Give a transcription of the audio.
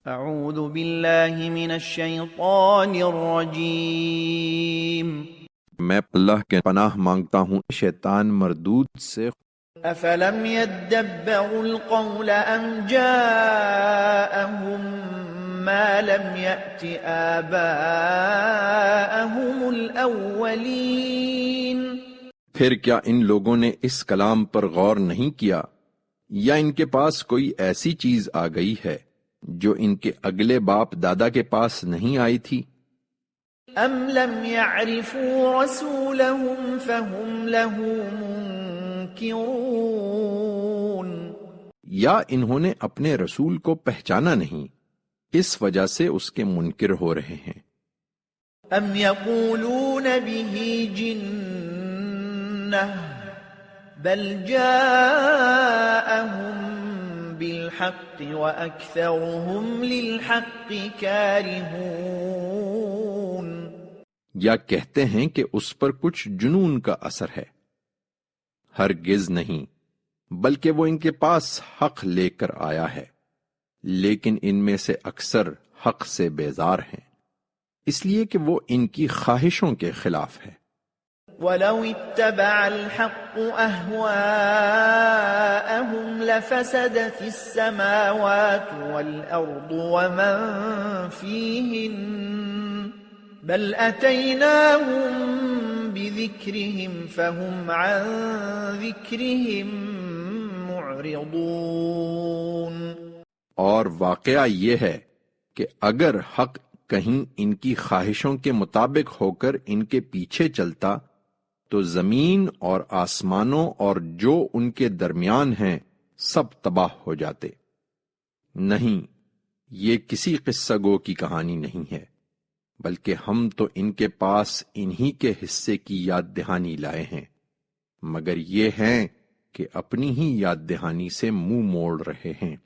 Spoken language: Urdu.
اعوذ باللہ من الشیطان الرجیم میں اللہ کے پناہ مانگتا ہوں شیطان مردود سے۔ افلم يدبروا القول ام جاءهم ما لم يأت آباءهم الاولین، پھر کیا ان لوگوں نے اس کلام پر غور نہیں کیا یا ان کے پاس کوئی ایسی چیز آ گئی ہے جو ان کے اگلے باپ دادا کے پاس نہیں آئی تھی؟ ام لم يعرفوا رسولهم فهم له منکرون، یا انہوں نے اپنے رسول کو پہچانا نہیں، اس وجہ سے اس کے منکر ہو رہے ہیں۔ ام یقولون به جنہ بل جاءهم بالحق واکثرهم للحق کارہون، یا کہتے ہیں کہ اس پر کچھ جنون کا اثر ہے، ہرگز نہیں، بلکہ وہ ان کے پاس حق لے کر آیا ہے، لیکن ان میں سے اکثر حق سے بیزار ہیں، اس لیے کہ وہ ان کی خواہشوں کے خلاف ہے۔ وَلَوِ اتَّبَعَ الْحَقُّ أَهْوَاءَهُمْ لَفَسَدَتِ السَّمَاوَاتُ وَالْأَرْضُ وَمَنْ فِيهِنَّ بَلْ أَتَيْنَاهُمْ بِذِكْرِهِمْ فَهُمْ عَنْ ذِكْرِهِمْ مُعْرِضُونَ۔ اور واقعہ یہ ہے کہ اگر حق کہیں ان کی خواہشوں کے مطابق ہو کر ان کے پیچھے چلتا تو زمین اور آسمانوں اور جو ان کے درمیان ہیں سب تباہ ہو جاتے۔ نہیں، یہ کسی قصہ گو کی کہانی نہیں ہے، بلکہ ہم تو ان کے پاس انہی کے حصے کی یاد دہانی لائے ہیں، مگر یہ ہیں کہ اپنی ہی یاد دہانی سے منہ موڑ رہے ہیں۔